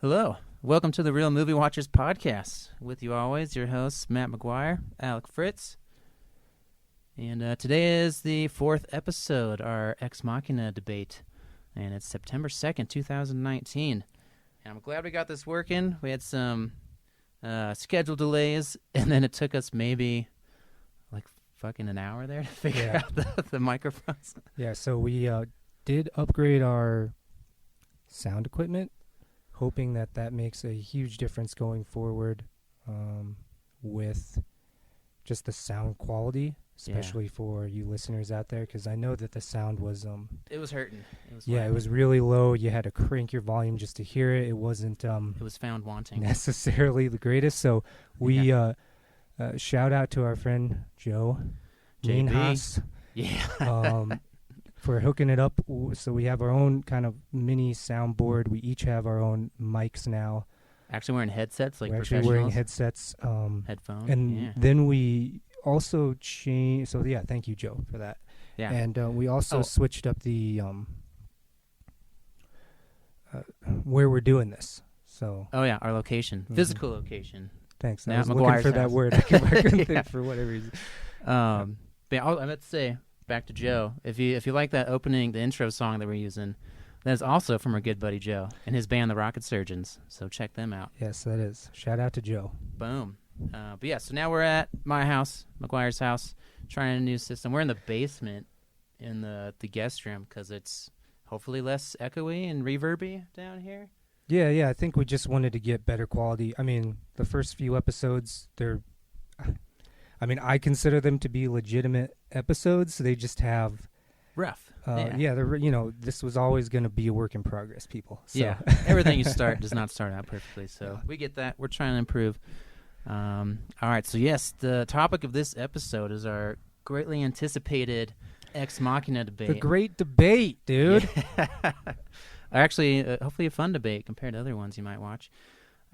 Hello. Welcome to the Real Movie Watchers podcast. With you always, your hosts, Matt McGuire, Alec Fritz. And today is the fourth episode, our Machina Debate. And it's September 2nd, 2019. And I'm glad we got this working. We had some schedule delays, and then it took us maybe like fucking an hour there to figure out the microphones. Yeah, so we did upgrade our sound equipment, hoping that makes a huge difference going forward with just the sound quality, especially for you listeners out there, because I know that the sound was... it was hurting. It was really low. You had to crank your volume just to hear it. It wasn't... it was found wanting. Necessarily the greatest. So we shout out to our friend Joe. JB. Haas, for hooking it up. So we have our own kind of mini soundboard. We each have our own mics now. Actually wearing headsets like We're professionals. actually wearing headsets. Headphones. And then we also changed. So yeah, thank you, Joe, for that. Yeah. And we also switched up the where we're doing this. So. Oh yeah, our location, physical location. Thanks. Now I was McGuire's looking for that house. word. I couldn't think for whatever reason. But I meant to say back to Joe. If you like that opening, the intro song that we're using, that is also from our good buddy Joe and his band, the Rocket Surgeons. So check them out. Yes, that is. Shout out to Joe. Boom. But yeah, so now we're at my house, McGuire's house, trying a new system. We're in the basement in the guest room because it's hopefully less echoey and reverby down here. Yeah. I think we just wanted to get better quality. I mean, the first few episodes, I consider them to be legitimate episodes. They just have rough. This was always going to be a work in progress, people. So. Yeah, everything you start does not start out perfectly. So we get that. We're trying to improve. All right. So yes, the topic of this episode is our greatly anticipated Ex Machina debate. The great debate, dude. Yeah. Actually, hopefully a fun debate compared to other ones you might watch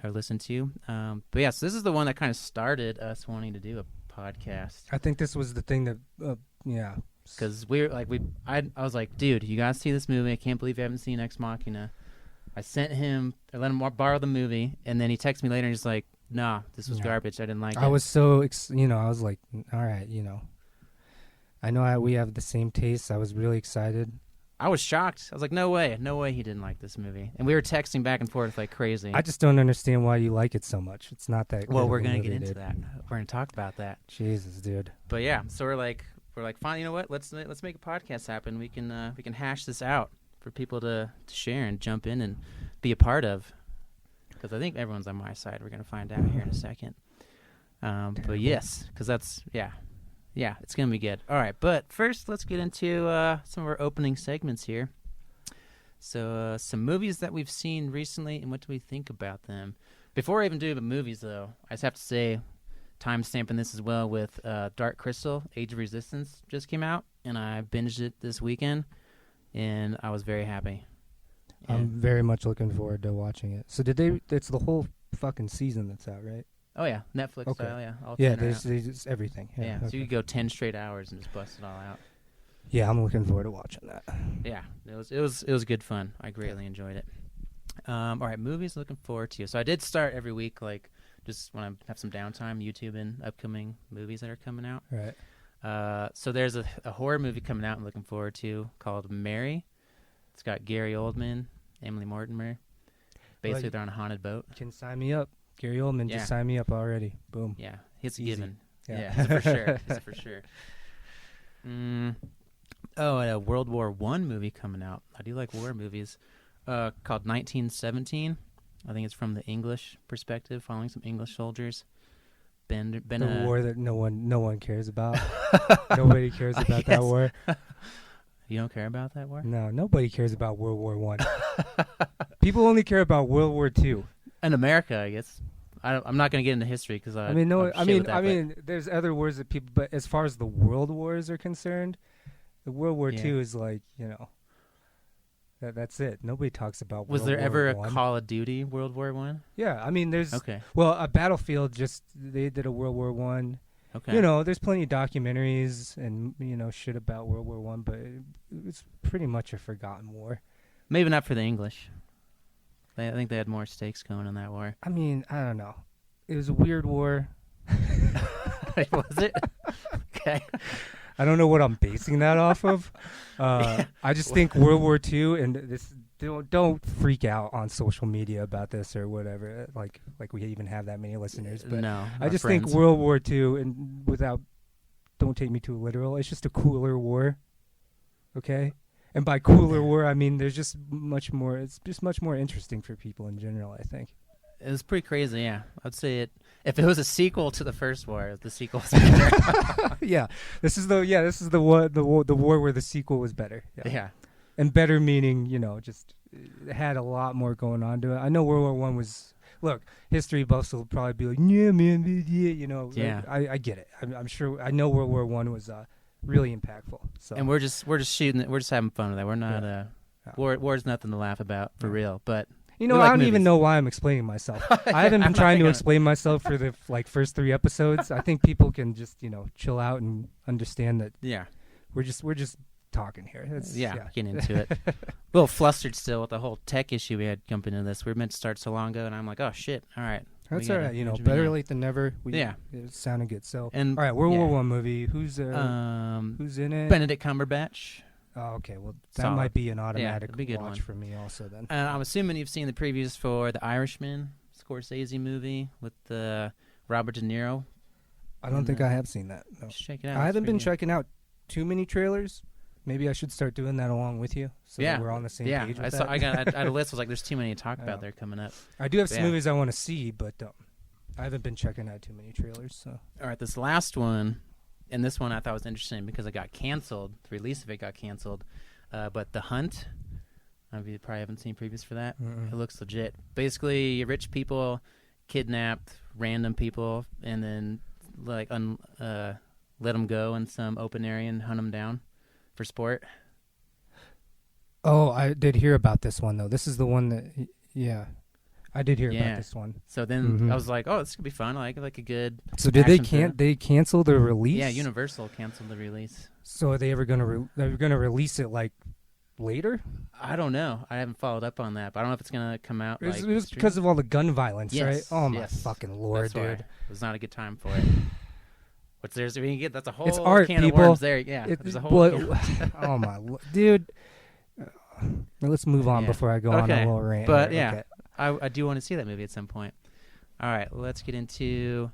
or listen to. But yes, this is the one that kind of started us wanting to do a podcast. I think this was the thing that, because I was like, dude, you gotta see this movie. I can't believe you haven't seen Ex Machina. I let him borrow the movie, and then he texted me later and he's like, nah, this was garbage. I didn't like it. I was so, I was like, all right, I know we have the same tastes. I was really excited. I was shocked. I was like, no way he didn't like this movie. And we were texting back and forth like crazy. I just don't understand why you like it so much. It's not that. Well, we're gonna get into that. We're gonna talk about that. Jesus, dude. But yeah, so we're like, fine. You know what? Let's make a podcast happen. We can hash this out for people to share and jump in and be a part of. Because I think everyone's on my side. We're gonna find out here in a second. But yes, because that's Yeah, it's going to be good. All right, but first let's get into some of our opening segments here. So some movies that we've seen recently and what do we think about them. Before I even do the movies, though, I just have to say, time-stamping this as well with Dark Crystal, Age of Resistance just came out, and I binged it this weekend, and I was very happy. I'm very much looking forward to watching it. So it's the whole fucking season that's out, right? Oh, yeah. Netflix okay. style, yeah. All there's everything. Yeah, so you could go 10 straight hours and just bust it all out. Yeah, I'm looking forward to watching that. Yeah, it was good fun. I greatly enjoyed it. All right, movies looking forward to. So I did start every week, like, just when I have some downtime, YouTube and upcoming movies that are coming out. Right. So there's a horror movie coming out I'm looking forward to called Mary. It's got Gary Oldman, Emily Mortimer. Basically, they're on a haunted boat. You can sign me up. Gary Oldman, just sign me up already. Boom. Yeah, it's a given. Yeah, it's for sure. Oh, and a World War I movie coming out. I do like war movies. Called 1917. I think it's from the English perspective, following some English soldiers. The war that no one cares about. Nobody cares about that war. You don't care about that war? No, nobody cares about World War I. People only care about World War II. In America, I guess. I'm not going to get into history because I mean, there's other wars that people. But as far as the world wars are concerned, the World War II is like that's it. Nobody talks about. Was there ever a Call of Duty World War I? Yeah, I mean, there's. Okay. Well, a Battlefield they did a World War I. Okay. There's plenty of documentaries and shit about World War I, but it's pretty much a forgotten war. Maybe not for the English. I think they had more stakes going in that war. I mean, I don't know. It was a weird war. Was it? Okay. I don't know what I'm basing that off of. I just think World War II, and this don't freak out on social media about this or whatever. Like we even have that many listeners. But No, I just think World War II, and don't take me too literal. It's just a cooler war. Okay. And by cooler war, I mean there's just much more. It's just much more interesting for people in general, I think. It was pretty crazy, yeah. I'd say it. If it was a sequel to the first war, the sequel was better. Yeah, this is the war where the sequel was better. Yeah. And better meaning, just it had a lot more going on to it. I know World War One was. Look, history buffs will probably be like, yeah, man, yeah. Yeah. I get it. I'm sure. I know World War One was really impactful. So. And we're just shooting it. We're just having fun with that. We're not war's nothing to laugh about for real. But I don't even know why I'm explaining myself. I haven't been trying to explain myself for the first 3 episodes. I think people can just chill out and understand that. Yeah, we're just talking here. Getting into it. A little flustered still with the whole tech issue we had jumping into this. We were meant to start so long ago, and I'm like, oh shit! All right, that's all right. Better late than never. It sounded good. So, all right, World War One movie. Who's in it? Benedict Cumberbatch. Oh, okay. Well, that might be an automatic watch one for me also then. I'm assuming you've seen the previews for The Irishman, Scorsese movie with Robert De Niro. I don't think I have seen that. No. Just check it out. I haven't been checking out too many trailers. Maybe I should start doing that along with you so that we're on the same page with that. I had a list. Was like, there's too many to talk about there coming up. I do have some movies I want to see, but I haven't been checking out too many trailers. So. All right, this last one. And this one I thought was interesting because it got canceled. The release of it got canceled. But The Hunt, you probably haven't seen previews for that. It looks legit. Basically, rich people kidnapped random people and then let them go in some open area and hunt them down for sport. Oh, I did hear about this one, though. This is the one that, I did hear about this one. So then I was like, "Oh, this could be fun. Like a good." So did they cancel the release? Yeah, Universal canceled the release. So are they ever gonna release it later? I don't know. I haven't followed up on that, but I don't know if it's gonna come out. It was because of all the gun violence, right? Oh my fucking lord, That's dude! It was not a good time for it. What's there's we can get? That's a whole art, can people. of worms there. Yeah, there's a whole. Oh my dude. Let's move on before I go on a little rant. But here. yeah. Okay. I do want to see that movie at some point. All right, let's get into.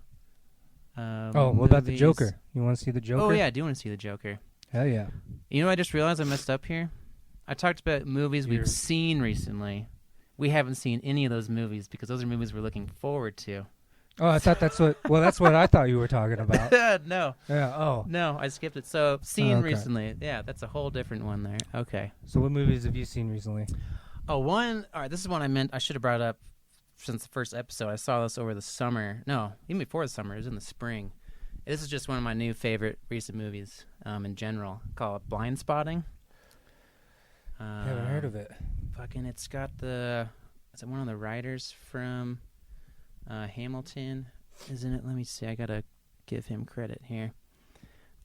What about the Joker? You want to see the Joker? Oh yeah, I do want to see the Joker. Hell yeah! You know, I just realized I messed up here. I talked about movies we've seen recently. We haven't seen any of those movies because those are movies we're looking forward to. Oh, I thought that's what. Well, that's what I thought you were talking about. No. Yeah. Oh. No, I skipped it. So seen recently. Yeah, that's a whole different one there. Okay. So what movies have you seen recently? Oh, one. All right, this is one I meant I should have brought up since the first episode. I saw this over the summer. No, even before the summer. It was in the spring. This is just one of my new favorite recent movies in general, called Blind Spotting. Haven't heard of it. Fucking, it's got is it one of the writers from Hamilton? Isn't it? Let me see. I gotta give him credit here.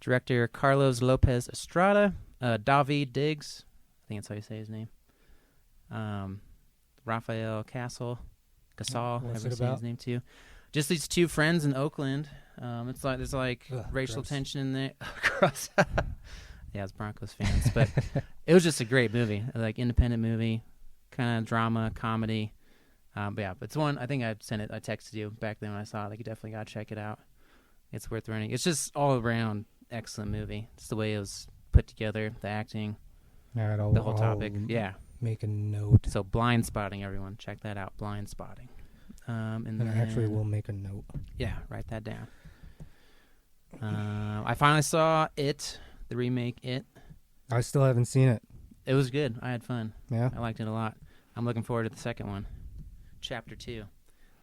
Director Carlos Lopez Estrada, David Diggs. I think that's how you say his name. Raphael Casal, What's it say about? his name too. Just these two friends in Oakland. It's like there's racial gross. tension in there. Gross. Yeah, it's Broncos fans, but it was just a great movie, like independent movie, kind of drama, comedy. But yeah, it's one. I think I sent it. I texted you back then when I saw it. Like, you definitely gotta check it out. It's worth running. It's just all around excellent movie. It's the way it was put together, the acting, All right, the whole topic. Yeah. Make a note. So Blind Spotting, everyone, check that out. Blind Spotting. And I actually will make a note. Yeah, write that down. I finally saw It, the remake. It. I still haven't seen it. It was good. I had fun. Yeah, I liked it a lot. I'm looking forward to the second one, Chapter 2.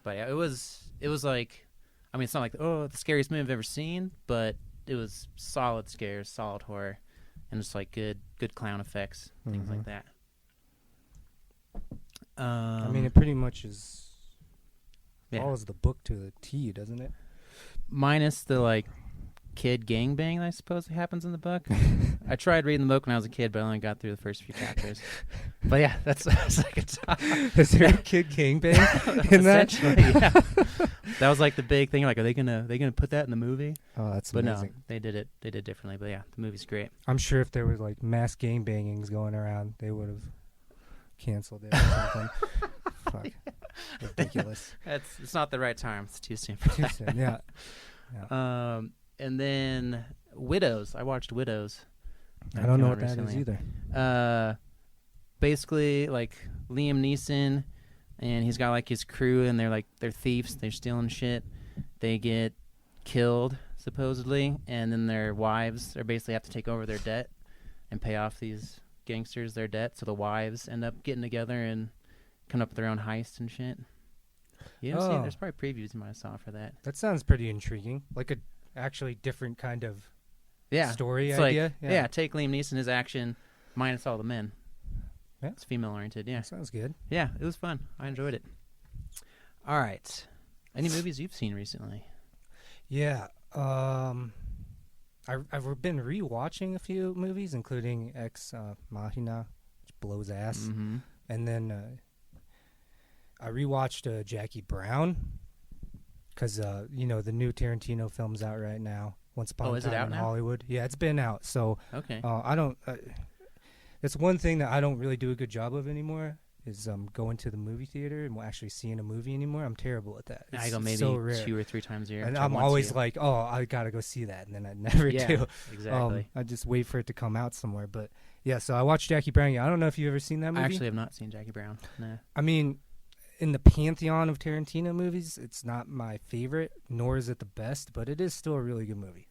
But yeah, it was like, I mean, it's not like the scariest movie I've ever seen, but it was solid scares, solid horror, and just like good clown effects, things like that. I mean, it pretty much follows the book to the T, doesn't it? Minus the kid gangbang, I suppose, that happens in the book. I tried reading the book when I was a kid, but I only got through the first few chapters. But yeah, that's like a top. Is there a kid gangbang in that? Essentially, yeah. That was like the big thing. Like, are they gonna put that in the movie? Oh, that's but amazing. No, they did it. They did differently. But yeah, the movie's great. I'm sure if there was like mass gangbangings going around, they would have canceled it or something. Fuck. Ridiculous. It's not the right time. It's too soon for that. Too soon, yeah. And then Widows. I watched Widows. I don't know what that is either. Basically, like Liam Neeson, and he's got like his crew, and they're thieves. They're stealing shit. They get killed supposedly, and then their wives are basically have to take over their debt and pay off these gangsters their debt. So the wives end up getting together and coming up with their own heist and shit. You ever seen? There's probably previews you might have saw for that. That sounds pretty intriguing. Like a actually different kind of story it's idea. Like, take Liam Neeson, his action, minus all the men. Yeah. It's female oriented. Yeah, sounds good. Yeah, it was fun. I enjoyed it. All right, any movies you've seen recently? Yeah, I've been rewatching a few movies, including Ex Machina, which blows ass, and then I rewatched Jackie Brown because the new Tarantino film's out right now. Once Upon a Time in Hollywood. Yeah, it's been out. So okay, I don't. It's one thing that I don't really do a good job of anymore is going to the movie theater and actually seeing a movie anymore. I'm terrible at that. I go maybe so rare. 2 or 3 times a year. And I'm always like, I gotta go see that, and then I never do. Exactly. I just wait for it to come out somewhere. But yeah, so I watched Jackie Brown. I don't know if you've ever seen that movie. I actually have not seen Jackie Brown. Nah. I mean, in the pantheon of Tarantino movies, it's not my favorite, nor is it the best, but it is still a really good movie.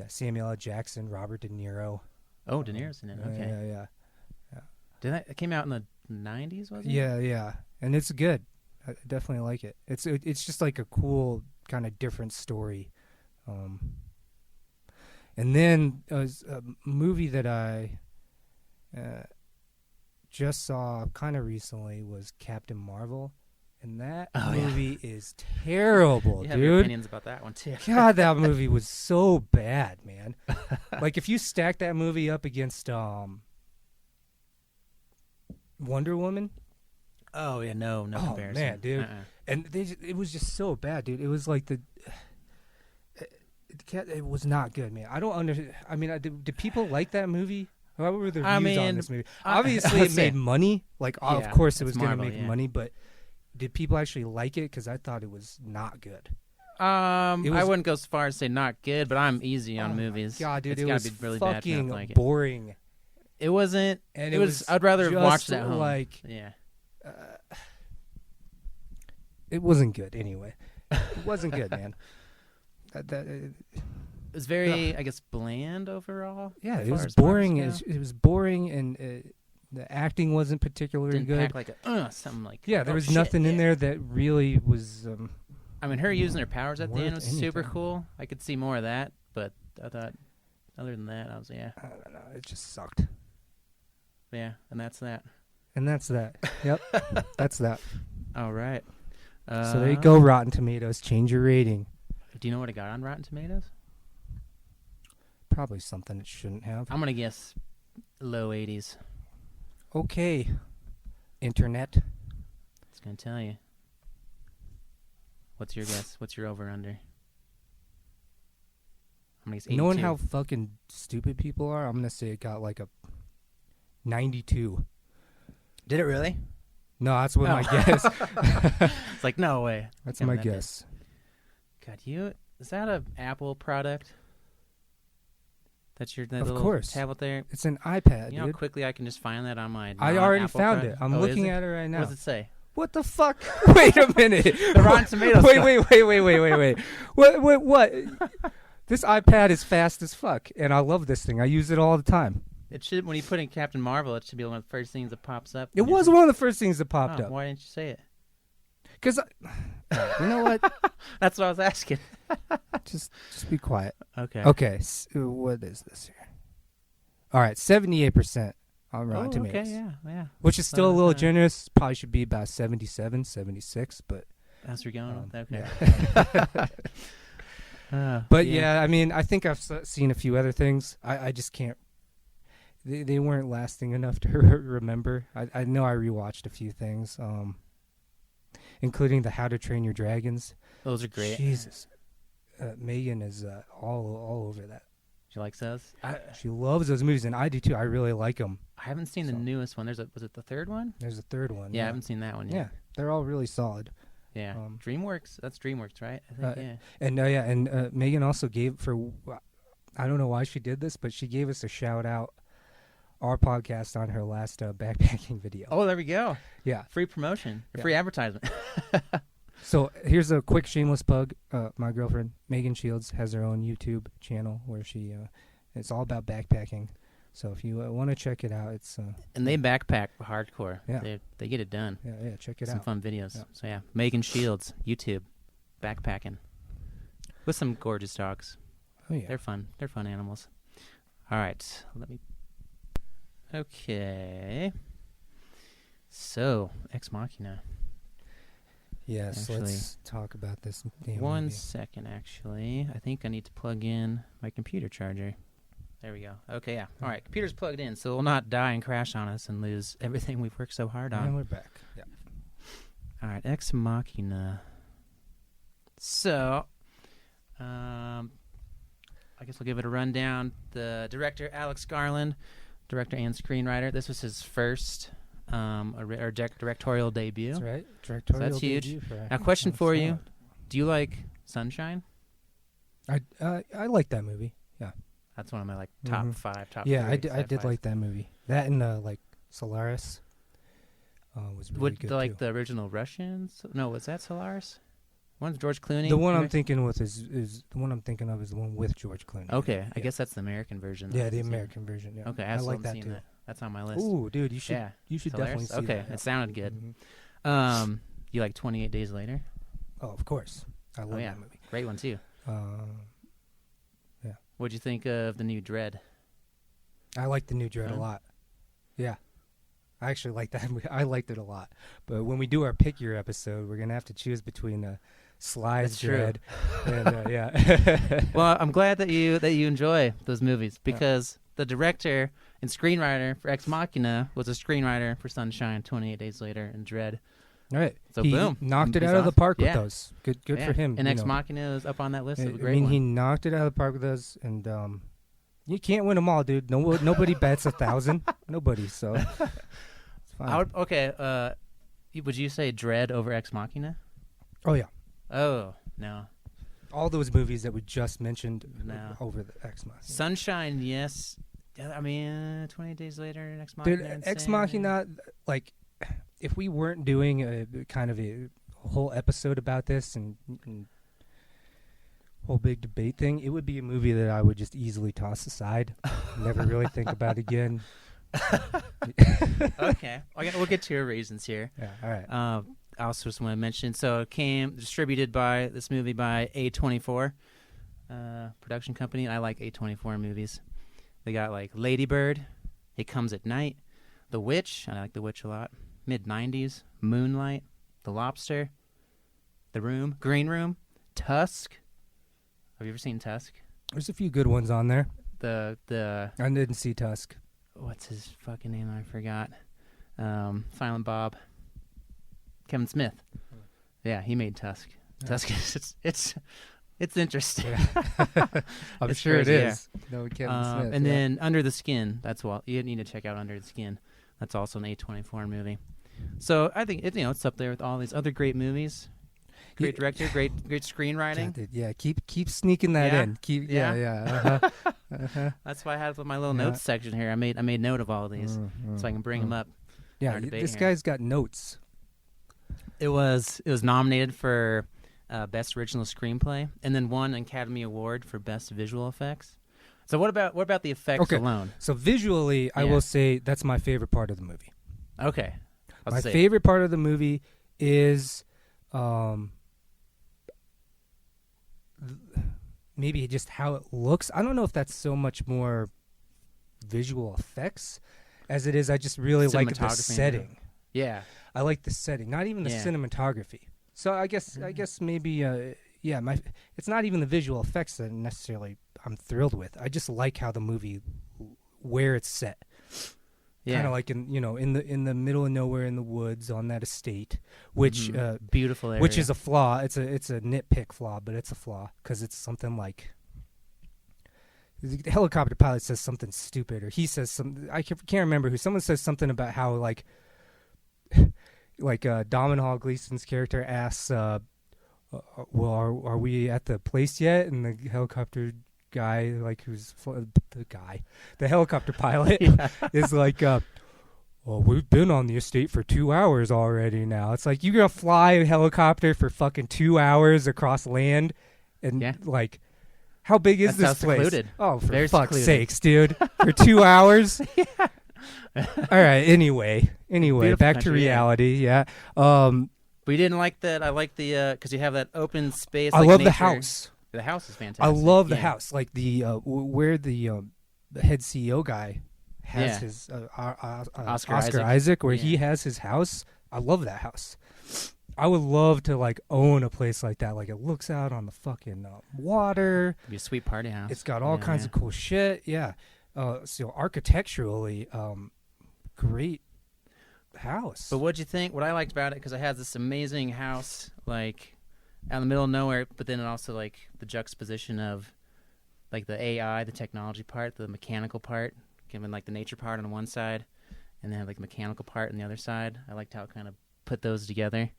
Samuel L. Jackson, Robert De Niro. Oh, De Niro's in it. Okay. Yeah. Did that? It came out in the 90s, was it? Yeah, and it's good. I definitely like it. It's just like a cool kind of different story. And then a movie that I just saw kind of recently was Captain Marvel. And that movie is terrible, you dude. have your opinions about that one, too. God, that movie was so bad, man. Like, if you stack that movie up against Wonder Woman. Oh, yeah, no comparison. Man, dude. And it was just so bad, dude. It was like it was not good, man. I don't understand. I mean, did people like that movie? What were the reviews on this movie? Obviously, it made money. Like, of course, it was going to make money, but did people actually like it? Because I thought it was not good. I wouldn't go so far as say not good, but I'm easy on movies. God, dude, it's it gotta was be really fucking bad like boring. It wasn't. And it was. I'd rather watch that home. Like, yeah. It wasn't good anyway. It wasn't good, man. It was very, I guess, bland overall. Yeah, it was boring. It was boring, and the acting wasn't particularly good. Didn't pack like something like. Yeah, there was nothing in there that really was. I mean, her using her powers at the end was super cool. I could see more of that, but I thought, other than that, I don't know. It just sucked. Yeah, and that's that. And that's that. Yep, that's that. All right. So there you go, Rotten Tomatoes. Change your rating. Do you know what it got on Rotten Tomatoes? Probably something it shouldn't have. I'm going to guess low 80s. Okay. Internet. It's going to tell you. What's your guess? What's your over-under? I'm going to guess 82. Knowing how fucking stupid people are, I'm going to say it got like a 92. Did it really? No, that's what my guess. It's like, no way. That's my guess. God, is that an Apple product? That's your little tablet there? It's an iPad, You know how quickly I can just find that on my I already Apple found product? it. I'm looking at it right now. What does it say? What the fuck? Wait a minute. The Rotten Tomatoes. Wait. What? This iPad is fast as fuck, and I love this thing. I use it all the time. It should, when you put in Captain Marvel, it should be one of the first things that pops up. It was one of the first things that popped up. Why didn't you say it? Because, you know what? That's what I was asking. Just be quiet. Okay. Okay, what is this here? All right, 78% on Rotten Tomatoes. Okay, yeah. Which is still a little generous. Probably should be about 77, 76, but... That's where you're going with that? Okay. Yeah. But yeah, I mean, I think I've seen a few other things. I just can't. They weren't lasting enough to remember. I know I rewatched a few things, including the How to Train Your Dragons. Those are great. Jesus, Megan is all over that. She likes those. She loves those movies, and I do too. I really like them. I haven't seen the newest one. Was it the third one? There's a third one. Yeah, I haven't seen that one yet. Yeah, they're all really solid. Yeah, DreamWorks. That's DreamWorks, right? I think, And Megan also gave I don't know why she did this, but she gave us a shout out. Our podcast on her last backpacking video. Oh, there we go. Yeah. Free promotion. Free advertisement. So here's a quick shameless plug. My girlfriend, Megan Shields, has her own YouTube channel where it's all about backpacking. So if you want to check it out, it's... and they backpack hardcore. Yeah. They get it done. Yeah, check it out. Some fun videos. Yeah. So yeah, Megan Shields, YouTube, backpacking. With some gorgeous dogs. Oh yeah. They're fun. They're fun animals. All right. Okay. So, Ex Machina. Yes, Actually, let's talk about this damn One movie. second, actually. I think I need to plug in my computer charger. There we go. Okay, yeah. All right, computer's plugged in, so it will not die and crash on us and lose everything we've worked so hard on. And we're back. Yeah. All right, Ex Machina. So, I guess we'll give it a rundown. The director, Alex Garland, director and screenwriter. This was his first directorial debut. That's right. Directorial So that's huge. debut for Now, question for you. solid. Do you like Sunshine? I like that movie. Yeah. That's one of my top five, top Yeah, three I did sci-fis. like that movie. That and Solaris was really good too. The original Russians? No, was that Solaris? One's George Clooney. The one I'm thinking with is the one I'm thinking of is the one with George Clooney. Okay, I Yeah. guess that's the American version. Yeah, the American version. Yeah. Okay, I like that seen too. that. That's on my list. Ooh, dude, you should Yeah. definitely Solaris? see Okay, that. it sounded good. Mhm. You like 28 Days Later? Oh, of course. I love that movie. Great one too. Yeah. What'd you think of the new Dread? I like the new Dread a Huh? lot. Yeah. I actually like that movie. I liked it a lot. But when we do our pick your episode, we're going to have to choose between Sly's That's true. Dread and yeah. Well, I'm glad that you enjoy those movies because the director and screenwriter for Ex Machina was a screenwriter for Sunshine, 28 Days Later, and Dread. All right. So he boom, knocked it He's out of the awesome. park with Yeah. those. Good for him. And you Ex know. Machina is up on that list. It was a I great mean, one. he knocked it out of the park with us, and you can't win them all, dude. Nobody bets 1,000. Nobody. So it's fine. Would you say Dread over Ex Machina? Oh yeah, Oh no, all those movies that we just mentioned No. over the Ex Machina. Sunshine, yes. I mean, 28 Days Later, Ex Machina. Dude, Ex Machina, like, if we weren't doing a kind of a whole episode about this and whole big debate thing, it would be a movie that I would just easily toss aside, never really think about again. Okay, we'll get to your reasons here. Yeah, all right. I also just want to mention, so it came distributed by this movie by A24 production company. I like A24 movies. They got like Lady Bird, It Comes at Night, The Witch. I like The Witch a lot. Mid-90s, Moonlight, The Lobster, The Room, Green Room, Tusk. Have you ever seen Tusk? There's a few good ones on there. The I didn't see Tusk. what's his fucking name? I forgot. Silent Bob. Kevin Smith. Yeah, he made Tusk. Yeah. Tusk is it's interesting. I'm It's sure crazy, it is. No, Kevin Smith. And yeah. then Under the Skin. You need to check out Under the Skin. That's also an A24 movie. So I think it's up there with all these other great movies. Great director, great screenwriting. Yeah, dude, yeah, keep sneaking that Yeah? in. Yeah? Yeah. Uh-huh. That's why I have my little Yeah. notes section here. I made note of all these so I can bring them up. Yeah, our debate this here. guy's got notes. It was nominated for Best Original Screenplay and then won an Academy Award for Best Visual Effects. So what about the effects Okay. alone? So visually, I Yeah. will say that's my favorite part of the movie. Okay. My favorite part of the movie is maybe just how it looks. I don't know if that's so much more visual effects as it is. I just really like the Cinematography, setting. Yeah. I like the setting, not even the Yeah. cinematography. So I guess maybe yeah, it's not even the visual effects that necessarily I'm thrilled with. I just like how the movie, where it's set. Yeah. Kind of like in the middle of nowhere in the woods on that estate, which beautiful area. which is a flaw. It's a nitpick flaw, but it's a flaw because it's something like the helicopter pilot says something stupid, or he says something. I can't remember who. Someone says something about how like Domhnall Gleeson's character asks, "Well, are we at the place yet?" And the helicopter guy, like the helicopter pilot, is like, "Well, we've been on the estate for 2 hours already now." It's like, you're gonna fly a helicopter for fucking 2 hours across land, and like, how big is this place? Secluded. Oh, for Very fuck's secluded. sakes, dude! For 2 hours. Yeah. All right. Anyway, Beautiful back to country, reality. Yeah. We didn't like that. I like the because you have that open space. I like love nature. the house. The house is fantastic. I love the house, like the where the head CEO guy has his Oscar Isaac, where he has his house. I love that house. I would love to like own a place like that. Like, it looks out on the fucking water. It'd be a sweet party house. It's got all kinds of cool shit. Yeah. So architecturally, great house. But what'd you think? What I liked about it, because it has this amazing house, like out in the middle of nowhere, but then it also like the juxtaposition of like the AI, the technology part, the mechanical part, given like the nature part on one side, and then like the mechanical part on the other side. I liked how it kind of put those together.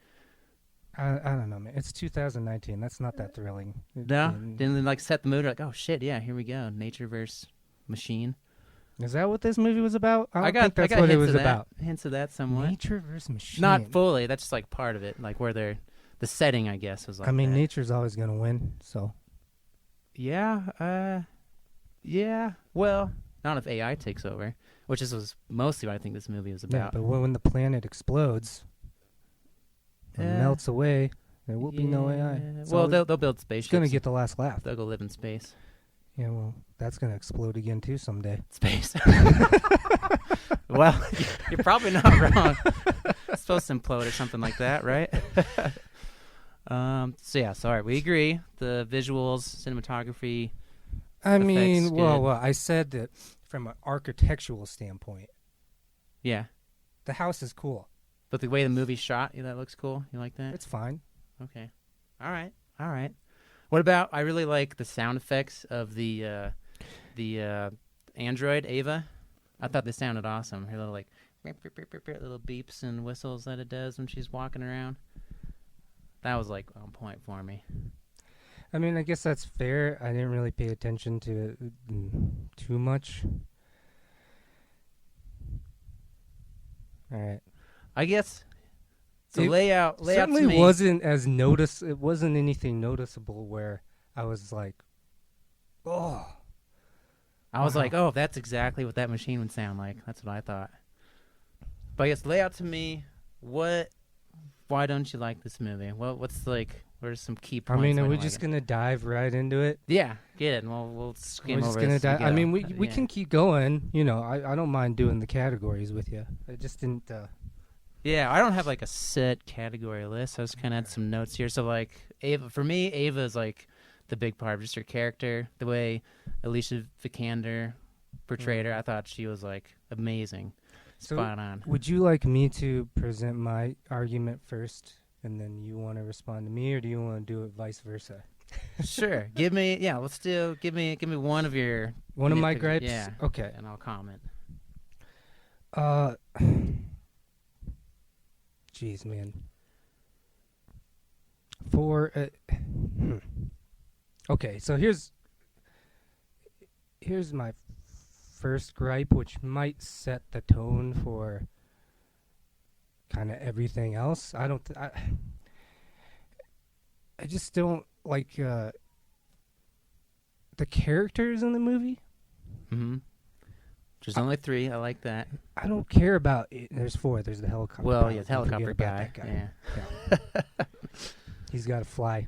I don't know, man. It's 2019. That's not that thrilling. No? Didn't like set the mood like, oh shit, yeah, here we go. Nature versus machine. Is that what this movie was about? I got think that's what it was about. Hints of that somewhat. Nature versus machine. Not fully. That's just like part of it. Like where they're the setting, I guess, was like. I mean, that. nature's always gonna win. So. Yeah. Yeah. Well, not if AI takes over, which was mostly what I think this movie was about. Yeah, but when the planet explodes and melts away, there will be no AI. Well, they'll build spaceships. It's gonna get the last laugh. They'll go live in space. Yeah, well, that's gonna explode again too someday. Space. Well, you're probably not wrong. It's supposed to implode or something like that, right? Sorry, we agree. The visuals, cinematography. I mean, well, I said that from an architectural standpoint. Yeah. The house is cool. But the way the movie's shot, that looks cool. You like that? It's fine. Okay. All right. What about? I really like the sound effects of the android Ava. I thought they sounded awesome. Her little like little beeps and whistles that it does when she's walking around. That was like on point for me. I mean, I guess that's fair. I didn't really pay attention to it too much. All right. I guess. So layout certainly to me wasn't as It wasn't anything noticeable where I was like, oh. I was like, oh, that's exactly what that machine would sound like. That's what I thought. But I guess layout to me, why don't you like this movie? What's like? What are some key points? I mean, are we just gonna dive right into it? Yeah, get it. And we'll skim over. We're just gonna dive. I mean, we can keep going. I don't mind doing the categories with you. I just didn't. Yeah, I don't have like a set category list. I just kind of had some notes here. So like Ava, for me, Ava is like the big part of just her character. The way Alicia Vikander portrayed her, I thought she was like amazing, spot on. Would you like me to present my argument first, and then you want to respond to me, or do you want to do it vice versa? Sure. Give me one of your of my gripes. Yeah. Okay. And I'll comment. Jeez, man. Okay, so here's my first gripe, which might set the tone for kind of everything else. I just don't like the characters in the movie. Mm-hmm. There's only 3. I like that. I don't care about it. There's 4. There's the helicopter. Well, pilot. yeah, the helicopter guy. That guy. Yeah. He's got to fly.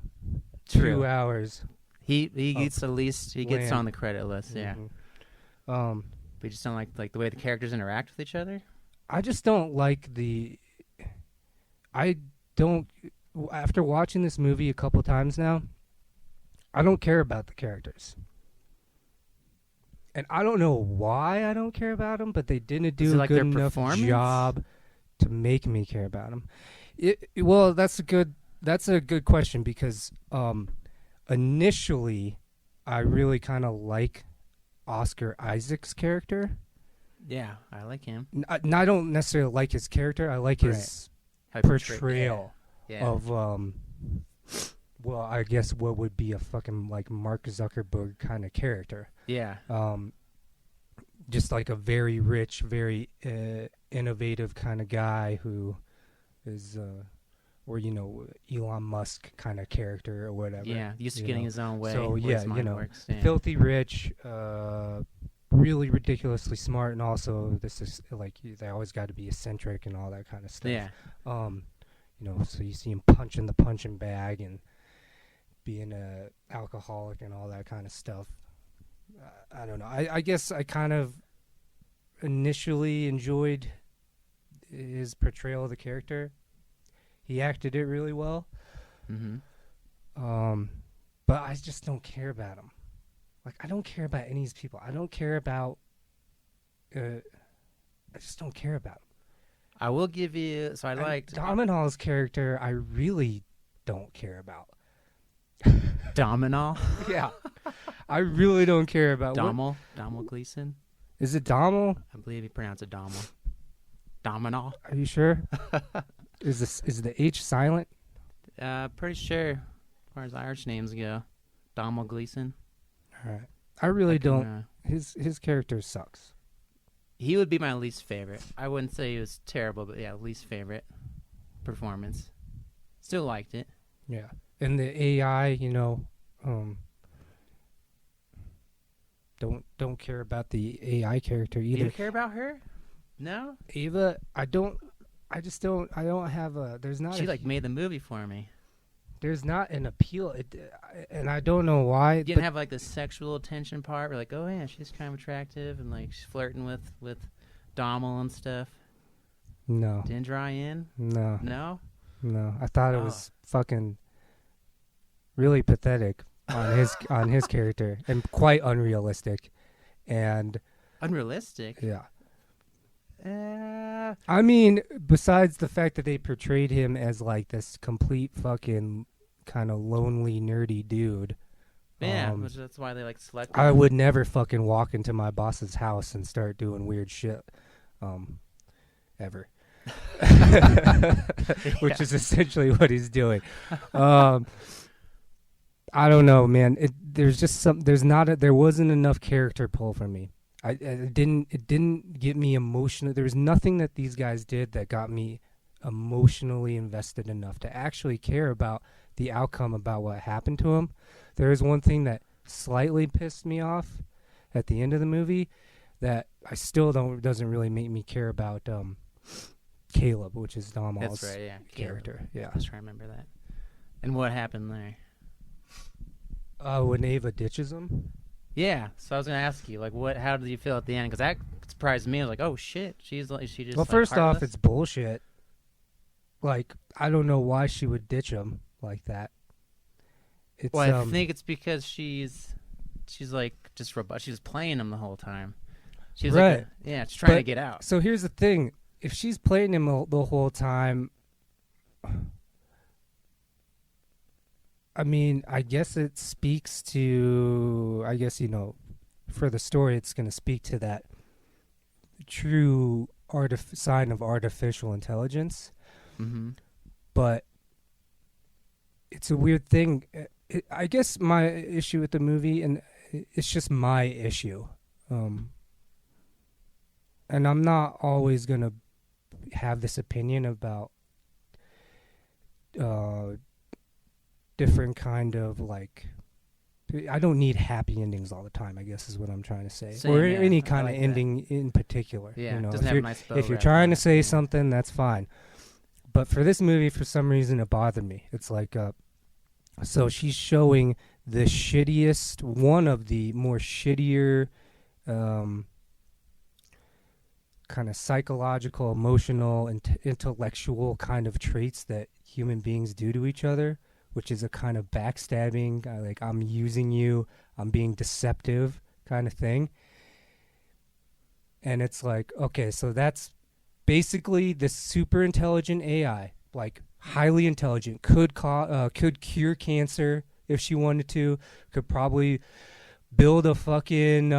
True. 2 hours. He gets at least he gets land. on the credit list. Yeah. Mm-hmm. But you just don't like the way the characters interact with each other. I just don't like I don't. After watching this movie a couple times now, I don't care about the characters. And I don't know why I don't care about them, but they didn't do a good enough job to make me care about them. Well, that's a good question because initially I really kind of like Oscar Isaac's character. Yeah, I like him. I don't necessarily like his character. I like his portrayal of well, I guess what would be a fucking like Mark Zuckerberg kind of character. Yeah. Just like a very rich, very innovative kind of guy who is, or Elon Musk kind of character or whatever. Yeah, used to getting his own way. So works, filthy rich, really ridiculously smart, and also this is like they always got to be eccentric and all that kind of stuff. Yeah. So you see him punching the punching bag and being a alcoholic and all that kind of stuff. I don't know. I guess I kind of initially enjoyed his portrayal of the character. He acted it really well. Mm-hmm. But I just don't care about him. Like, I don't care about any of these people. I don't care about... I just don't care about him. I will give you... So I liked... Dominal's character, I really don't care about. Dominal? Yeah. I really don't care about... Dommel Gleason? Is it Dommel? I believe you pronounce it Dommel. Dominal? Are you sure? Is the H silent? Pretty sure, as far as Irish names go. Dommel Gleason. All right. I really don't... His character sucks. He would be my least favorite. I wouldn't say he was terrible, but yeah, least favorite performance. Still liked it. Yeah. And the AI, don't care about the AI character either. Do you care about her? No? Ava, I don't have a... There's not... She made the movie for me. There's not an appeal, and I don't know why. You didn't have the sexual attention part. We're like, oh yeah, she's kind of attractive, and she's flirting with Dommel and stuff. No. Didn't draw in. No. No. No. I thought it was fucking really pathetic on his character and quite unrealistic, and unrealistic. Yeah. I mean, besides the fact that they portrayed him as this complete fucking kind of lonely, nerdy dude. Yeah, that's why they select him. I would never fucking walk into my boss's house and start doing weird shit, ever. Which is essentially what he's doing. I don't know, man. There wasn't enough character pull for me. It didn't get me emotional. There was nothing that these guys did that got me emotionally invested enough to actually care about the outcome, about what happened to him. There is one thing that slightly pissed me off at the end of the movie that I still doesn't really make me care about Caleb, which is Domhnall's character. Caleb. Yeah, I was trying to remember that. And what happened there? When Ava ditches him. Yeah, so I was gonna ask you, how did you feel at the end? Because that surprised me. I was like, oh shit, she just. Well, first heartless? off, it's bullshit. I don't know why she would ditch him like that. I think it's because she's just robust. She was playing him the whole time. She's right. She's trying to get out. So here's the thing: if she's playing him the whole time, I mean, I guess it speaks to, for the story, it's going to speak to that true sign of artificial intelligence. Mm-hmm. But it's a weird thing. I guess my issue with the movie, and it's just my issue, and I'm not always going to have this opinion about different kind of I don't need happy endings all the time, I guess is what I'm trying to say. Same, or yeah, any kind of ending in particular. Yeah, doesn't have a nice bow if you're wrap trying to say yeah. something, that's fine. But for this movie, for some reason, it bothered me. It's so she's showing the shittiest, one of the more shittier kind of psychological, emotional, and intellectual kind of traits that human beings do to each other, which is a kind of backstabbing, like I'm using you, I'm being deceptive kind of thing. And it's like, okay, so that's basically this super intelligent AI, like highly intelligent, could cure cancer if she wanted to, could probably build a fucking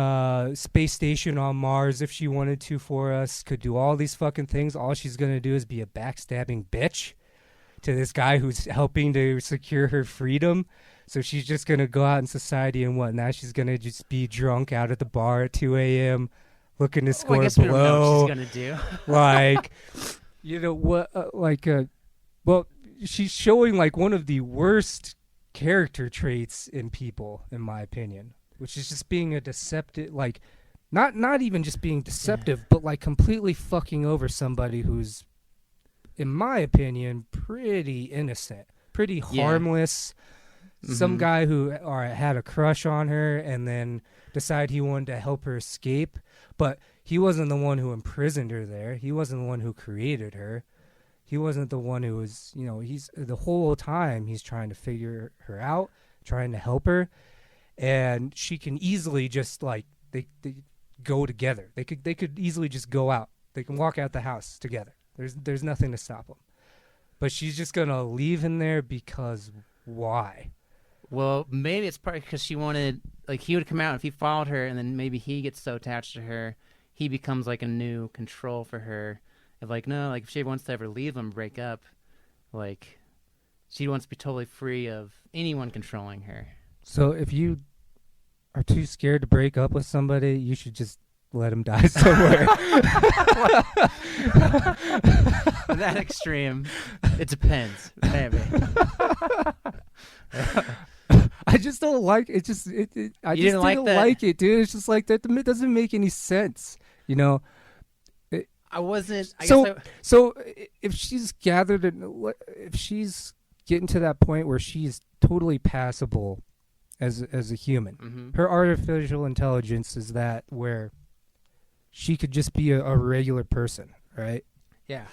space station on Mars if she wanted to for us, could do all these fucking things. All she's going to do is be a backstabbing bitch to this guy who's helping to secure her freedom. So she's just going to go out in society and whatnot. She's going to just be drunk out at the bar at 2 a.m., looking to score I guess we don't know blow. what she's going to do. Like, you know, what, well, she's showing like one of the worst character traits in people, in my opinion, which is just being a deceptive, like, not even just being deceptive, but like completely fucking over somebody who's, in my opinion, pretty innocent, pretty harmless. Some guy who had a crush on her and then decided he wanted to help her escape, but he wasn't the one who imprisoned her there. He wasn't the one who created her. He wasn't the one who was, you know, he's the whole time he's trying to figure her out, trying to help her. And she can easily just like, they go together. They could easily just go out. They can walk out the house together. There's nothing to stop them. But she's just going to leave him there because why? Well, maybe it's probably because she wanted, like, he would come out if he followed her, and then maybe he gets so attached to her, he becomes like a new control for her. If like, no, like if she wants to ever leave him, break up, like she wants to be totally free of anyone controlling her. So if you are too scared to break up with somebody, you should just let him die somewhere. That extreme, it depends, maybe. I just don't like it. I just didn't like it, dude. It's just like that. It doesn't make any sense, you know. So if she's if she's getting to that point where she's totally passable as a human, her artificial intelligence is that where she could just be a regular person, right? Yeah.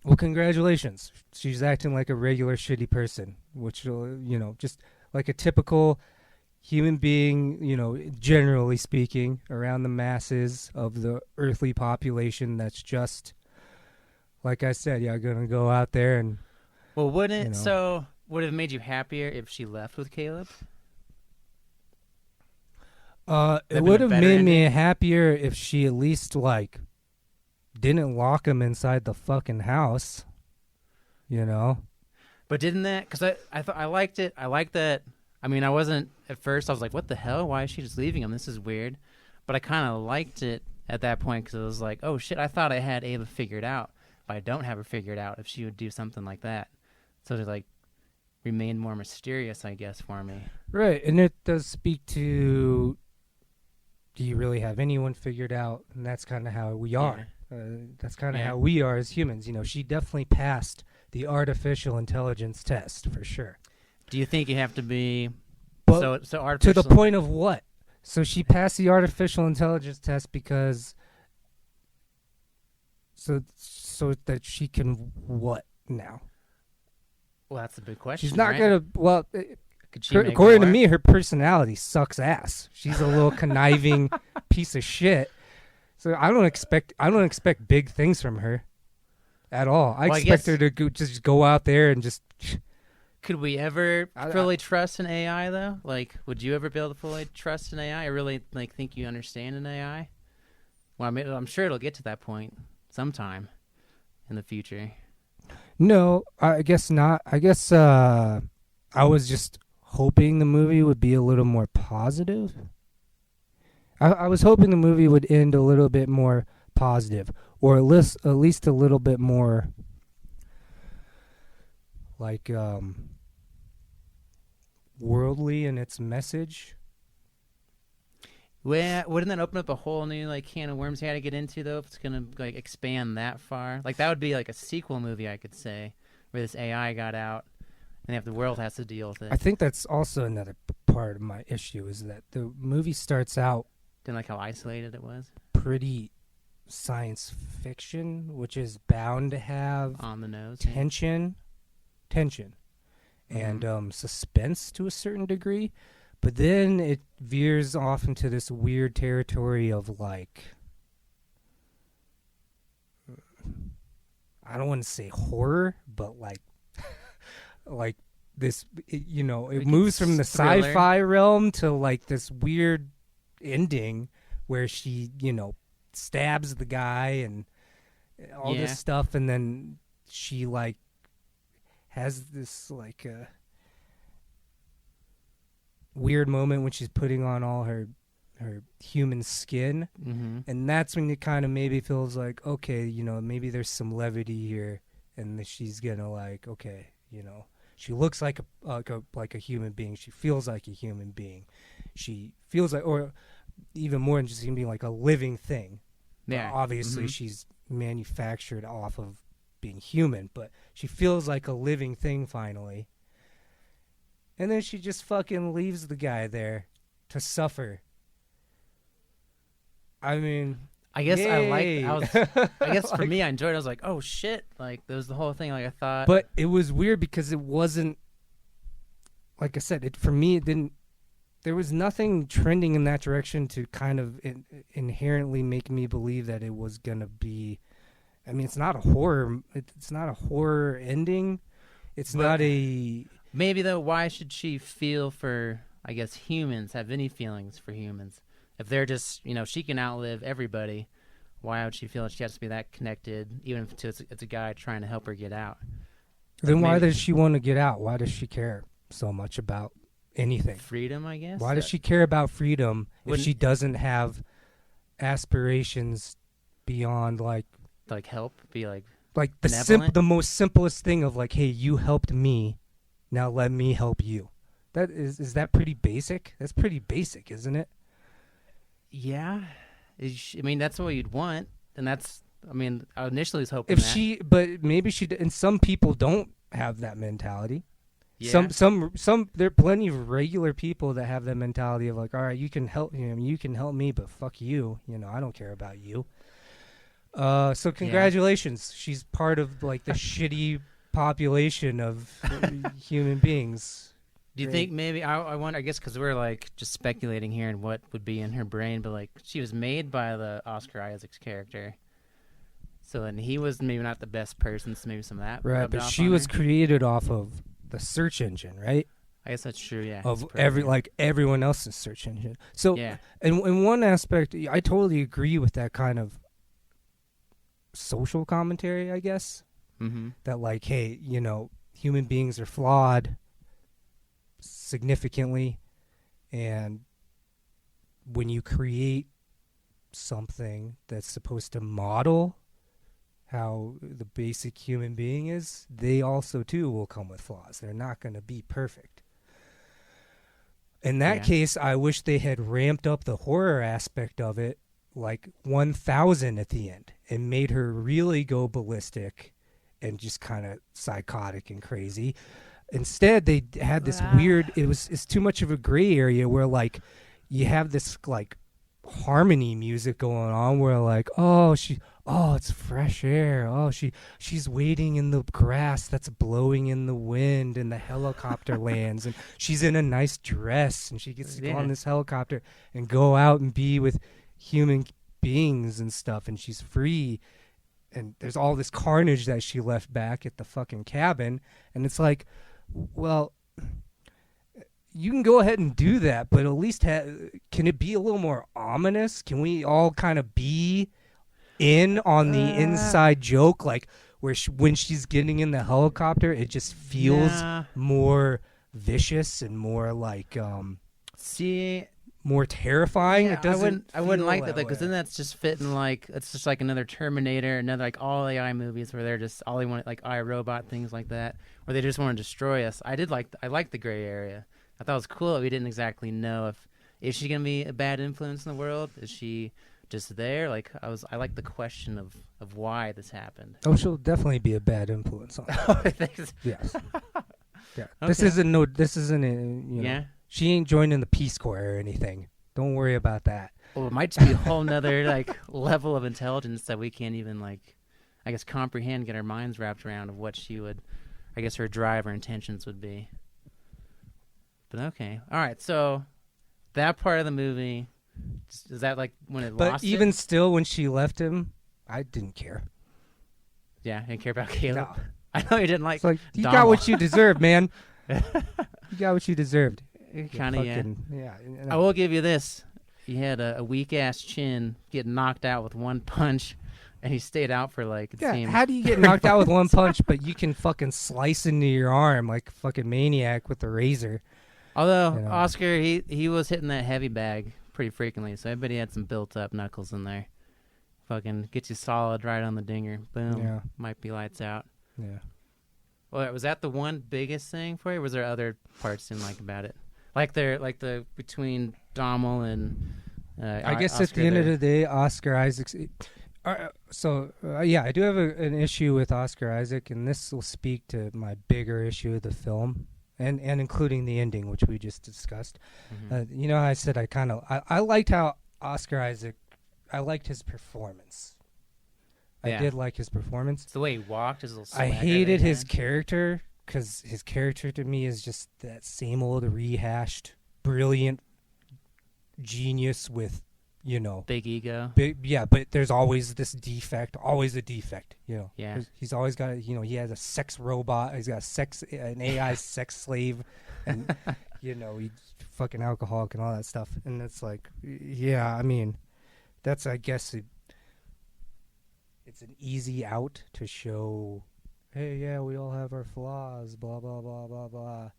Well, congratulations. She's acting like a regular shitty person, which, you know, just like a typical human being, you know, generally speaking, around the masses of the earthly population that's just, like I said, going to go out there and... Well, wouldn't it, so would it have made you happier if she left with Caleb? It would have made me happier if she at least, like, didn't lock him inside the fucking house, you know? But didn't that, because I liked it. I liked that. I mean, I wasn't, at first, I was like, what the hell? Why is she just leaving him? This is weird. But I kind of liked it at that point because it was like, oh, shit, I thought I had Ava figured out, but I don't have her figured out if she would do something like that. So it, like, remained more mysterious, I guess, for me. Right, and it does speak to, do you really have anyone figured out? And that's kind of how we are. That's kind of how we are as humans. You know, she definitely passed the artificial intelligence test, for sure. Do you think you have to be so artificial? To the point of what? So she passed the artificial intelligence test because so that she can what now? Well, that's a big question. She's not right? gonna. Well, according to me, her personality sucks ass. She's a little conniving piece of shit. So I don't expect big things from her at all. I expect her to just go out there and just. Could we ever fully trust an AI though? Like, would you ever be able to fully trust an AI? I really think you understand an AI. Well, I mean, I'm sure it'll get to that point sometime in the future. No, I guess not. I guess I was just hoping the movie would be a little more positive. I was hoping the movie would end a little bit more positive, or at least a little bit more like worldly in its message. Well, wouldn't that open up a whole new can of worms you had to get into though? If it's gonna expand that far, that would be like a sequel movie, I could say, where this AI got out and the world has to deal with it. I think that's also another part of my issue is that the movie starts out. Didn't like how isolated it was. Pretty science fiction, which is bound to have on the nose tension. and suspense to a certain degree. But then it veers off into this weird territory of like, I don't want to say horror, but like this, it moves from the thriller. sci-fi realm to like this weird ending where she, stabs the guy and all this stuff, and then she like has this like weird moment when she's putting on all her human skin, and that's when it kind of maybe feels like, okay, maybe there's some levity here, and that she's gonna like, okay, she looks like a human being, she feels like a human being, she feels like, or even more than just being like a living thing. Obviously she's manufactured off of being human, but she feels like a living thing finally. And then she just fucking leaves the guy there to suffer. I mean, I guess yay. I guess for me, I enjoyed it. I was like, oh shit. Like, there was the whole thing. Like, I thought. But it was weird because it wasn't, like I said, for me, it didn't, there was nothing trending in that direction to kind of inherently make me believe that it was going to be, I mean, it's not a horror ending. It's not a... Maybe, though, why should she feel for, I guess, humans, have any feelings for humans? If they're just, she can outlive everybody, why would she feel that she has to be that connected, even if it's a guy trying to help her get out? Then why does she want to get out? Why does she care so much about anything? Freedom, I guess? Why does she care about freedom if she doesn't have aspirations beyond, like help? Be, like the most simplest thing of, like, hey, you helped me, now let me help you. That is that pretty basic? That's pretty basic, isn't it? Yeah. I mean, that's what you'd want. And that's, I mean, I initially was hoping but maybe and some people don't have that mentality. Yeah. Some there are plenty of regular people that have that mentality of like, all right, you can help me, but fuck you. I don't care about you. So congratulations. She's part of like the shitty population of human beings. Do you think maybe, I wonder, I guess because we're like just speculating here and what would be in her brain, but like she was made by the Oscar Isaac's character. So, and he was maybe not the best person, so maybe some of that. Right, but she was created off of the search engine, right? I guess that's true, yeah. Of everyone else's search engine. So, yeah. in one aspect, I totally agree with that kind of social commentary, I guess. Mm-hmm. That like, hey, human beings are flawed significantly, and when you create something that's supposed to model how the basic human being is, they also too will come with flaws. They're not going to be perfect. In that case, I wish they had ramped up the horror aspect of it like 1,000 at the end and made her really go ballistic and just kind of psychotic and crazy. Instead, they had this weird, it's too much of a gray area where like you have this like harmony music going on where like, it's fresh air. She's waiting in the grass that's blowing in the wind, and the helicopter lands, and she's in a nice dress, and she gets to go on this helicopter and go out and be with human beings and stuff, and she's free. And there's all this carnage that she left back at the fucking cabin, and it's like, well, you can go ahead and do that, but at least can it be a little more ominous? Can we all kind of be in on the inside joke, like where when she's getting in the helicopter, it just feels more vicious and more like more terrifying. Yeah, it doesn't. I wouldn't like that because then that's just fitting like it's just like another Terminator, another like all AI movies where they're just all they want like iRobot, things like that, where they just want to destroy us. I like the gray area. I thought it was cool that we didn't exactly know if she gonna be a bad influence in the world. Is she just there? Like I like the question of why this happened. Oh, she'll definitely be a bad influence on her. Yes. Yeah. Okay. This isn't yeah. She ain't joining the Peace Corps or anything. Don't worry about that. Well, it might just be a whole nother like level of intelligence that we can't even like, I guess, comprehend, get our minds wrapped around of what she would, I guess, her drive or intentions would be. But okay, all right. So that part of the movie, is that like when it But lost even it? still, when she left him, I didn't care. Yeah, I didn't care about Caleb. No. I know you didn't like. It's like, you got Donald. what you deserved, man. You got what you deserved. Kind of, yeah. Yeah. I will give you this. He had a weak ass chin, get knocked out with one punch, and he stayed out for like. It Yeah, seemed how do you get knocked out with one punch, but you can fucking slice into your arm like a fucking maniac with a razor? Although You know. Oscar, he was hitting that heavy bag pretty frequently, so I bet he had some built up knuckles in there. Fucking gets you solid right on the dinger. Boom. Yeah. Might be lights out. Yeah. Well, was that the one biggest thing for you? Or was there other parts you didn't like about it? Like the between Dommel and I guess Oscar at the end of there. the day, Oscar Isaac's. Yeah, I do have an issue with Oscar Isaac, and this will speak to my bigger issue of the film, and including the ending, which we just discussed. Mhm. You know, how I said I liked how Oscar Isaac. I liked his performance. Yeah. I did like his performance. It's the way he walked, his little I swagger hated that he his had. character because his character to me is just that same old rehashed, brilliant genius with, you know, Big ego. yeah, but there's always this defect, always a defect, you know. Yeah. He's always got, you know, he has a sex robot, he's got an AI sex slave, and, you know, he's fucking alcoholic and all that stuff. And it's like, yeah, I mean, that's, I guess, it's an easy out to show, hey, yeah, we all have our flaws, blah, blah, blah, blah, blah.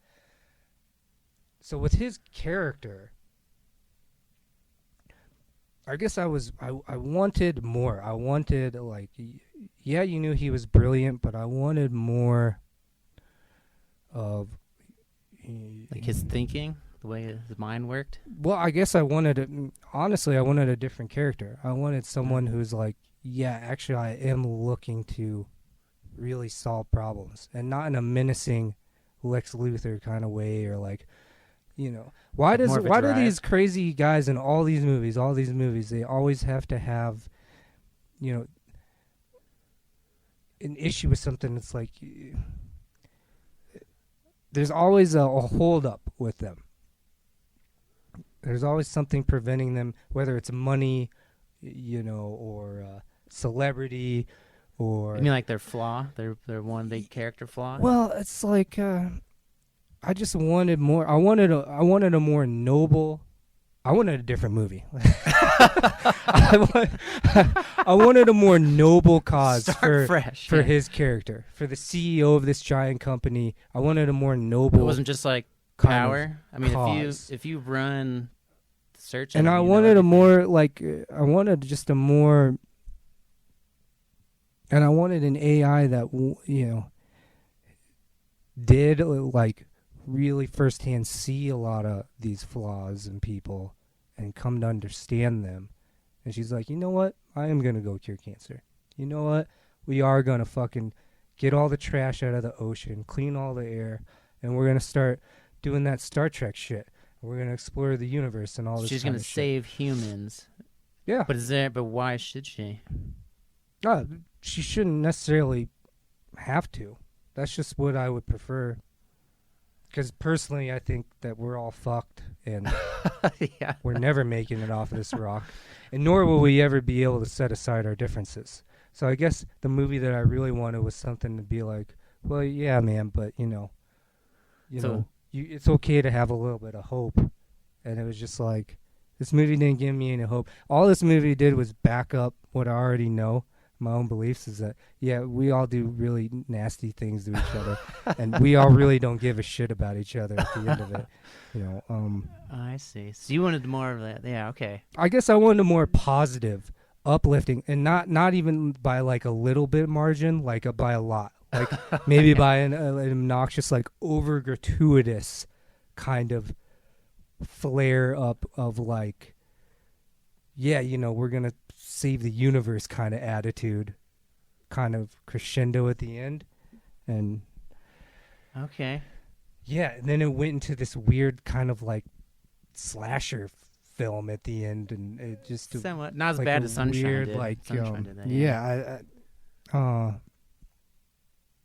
So with his character, I guess I wanted more. I wanted, like, yeah, you knew he was brilliant, but I wanted more of... Like his thinking, the way his mind worked. Well, I guess honestly, I wanted a different character. I wanted someone who's like, yeah, actually, I am looking to really solve problems, and not in a menacing Lex Luthor kind of way, or like, you know, why Like more of a do drive. these crazy guys in all these movies, they always have to have, you know, an issue with something? It's like, there's always a hold up with them. There's always something preventing them, whether it's money, you know, or celebrity, or... You mean like their flaw? Their one big character flaw? Well, it's like, I just wanted more. I wanted a more noble... I wanted a different movie. I wanted a more noble cause Start fresh, for yeah. his character, for the CEO of this giant company. I wanted a more noble... It wasn't just like kind power. I mean, cause. if you run the search, And engine, I you know wanted a everything. more, like, I wanted just a more... And I wanted an AI that, you know, did, like, really firsthand see a lot of these flaws in people and come to understand them. And she's like, you know what? I am going to go cure cancer. You know what? We are going to fucking get all the trash out of the ocean, clean all the air, and we're going to start doing that Star Trek shit. We're going to explore the universe and all this She's kind gonna of shit. save humans. Yeah. But why should she? She shouldn't necessarily have to. That's just what I would prefer. Because personally, I think that we're all fucked, and Yeah. we're never making it off of this rock, and nor will we ever be able to set aside our differences. So I guess the movie that I really wanted was something to be like, well, yeah, man, but you So- know, it's okay to have a little bit of hope. And it was just like, this movie didn't give me any hope. All this movie did was back up what I already know. My own beliefs is that, yeah, we all do really nasty things to each other, and we all really don't give a shit about each other at the end of it. You know, I see. So you wanted more of that? Yeah. Okay. I guess I wanted a more positive, uplifting, and not even by like a little bit margin, like by a lot, like maybe by an obnoxious, like over gratuitous kind of flare up of like, yeah, you know, we're gonna save the universe kind of attitude, kind of crescendo at the end. And Okay. yeah, and then it went into this weird kind of like slasher film at the end, and it just Somewhat not as like bad a as Sunshine weird, did. like, Sunshine did that, yeah,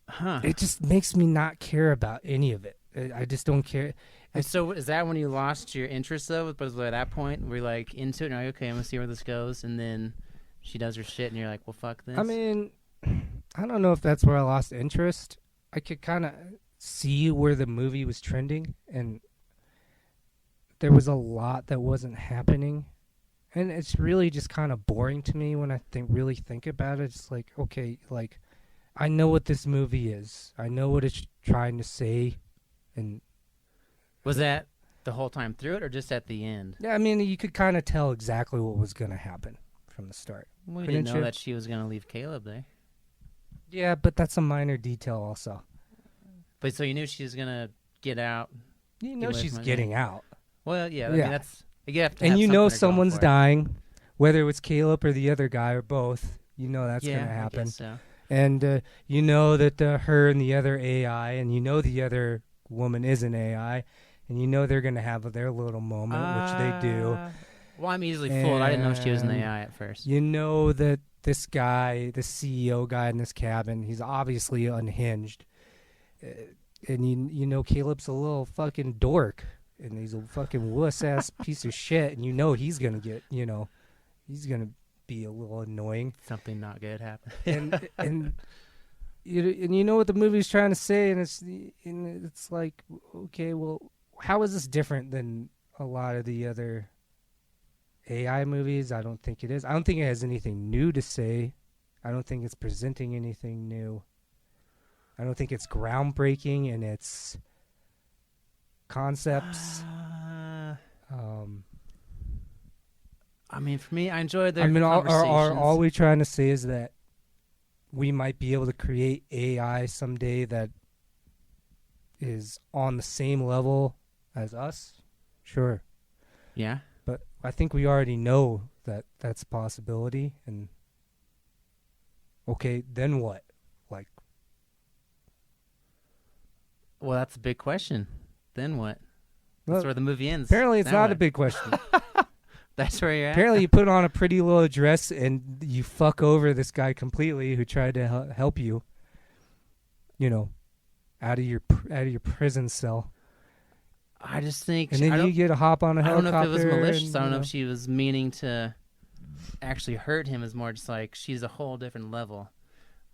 Huh. it just makes me not care about any of it. I just don't care. And so is that when you lost your interest though? But at that point, we're like into it, and you're like, okay, I'm gonna see where this goes, and then she does her shit, and you're like, well, fuck this. I mean, I don't know if that's where I lost interest. I could kind of see where the movie was trending, and there was a lot that wasn't happening. And it's really just kind of boring to me when I really think about it. It's like, okay, like, I know what this movie is. I know what it's trying to say. And was that the whole time through it, or just at the end? Yeah, I mean, you could kind of tell exactly what was going to happen from the start. We didn't know that she was going to leave Caleb there. Yeah, but that's a minor detail also. But so you knew she was going to get out. You know she's getting out. Well, yeah. I mean, that's... You have to and have you know someone's dying, whether it was Caleb or the other guy or both. You know that's going to happen. I guess so. And you know that her and the other AI, and you know the other woman is an AI, and you know they're going to have their little moment, which they do. Well, I'm easily fooled. I didn't know she was an AI at first. You know that this guy, the CEO guy in this cabin, he's obviously unhinged. And you know Caleb's a little fucking dork. And he's a fucking wuss-ass piece of shit, and you know he's going to get, he's going to be a little annoying. Something not good happened. and you know what the movie's trying to say, and it's like, okay, well, how is this different than a lot of the other AI movies? I don't think it is. I don't think it has anything new to say. I don't think it's presenting anything new. I don't think it's groundbreaking in its concepts. I mean, for me, I enjoyed their conversations. All we're trying to say is that we might be able to create AI someday that is on the same level as us. Sure. Yeah. But I think we already know that that's a possibility. And okay, then what? Like, well, that's a big question. Then what? That's where the movie ends. Apparently, it's not a big question. That's where you're at. Apparently, you put on a pretty little dress and you fuck over this guy completely who tried to help you. Out of your prison cell. I just think, and then you get a hop on a helicopter. I don't know if it was malicious. I don't know if she was meaning to actually hurt him. It's more just like she's a whole different level.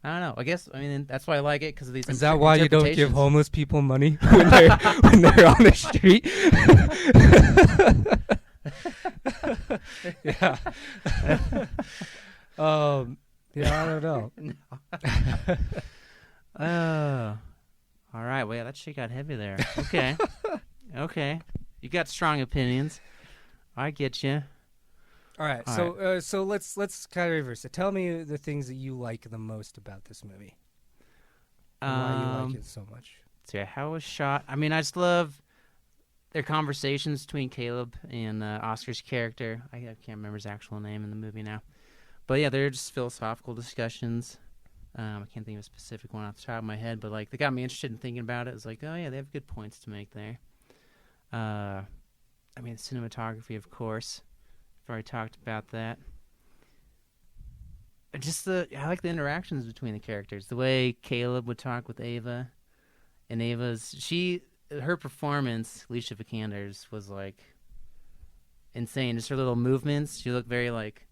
I don't know. I guess that's why I like it, because of these. Is that why you don't give homeless people money when they're on the street? Yeah. Yeah, I don't know. Oh, all right. Well, that shit got heavy there. Okay, okay. You got strong opinions. I get you. All right, so let's kind of reverse it. Tell me the things that you like the most about this movie. Why you like it so much. So how it was shot. I mean, I just love their conversations between Caleb and Oscar's character. I can't remember his actual name in the movie now. But yeah, they're just philosophical discussions. I can't think of a specific one off the top of my head, but like they got me interested in thinking about it. It's like, oh yeah, they have good points to make there. I mean, cinematography, of course. I've already talked about that. Just I like the interactions between the characters. The way Caleb would talk with Ava, and her performance, Alicia Vikander's, was like insane. Just her little movements. She looked very like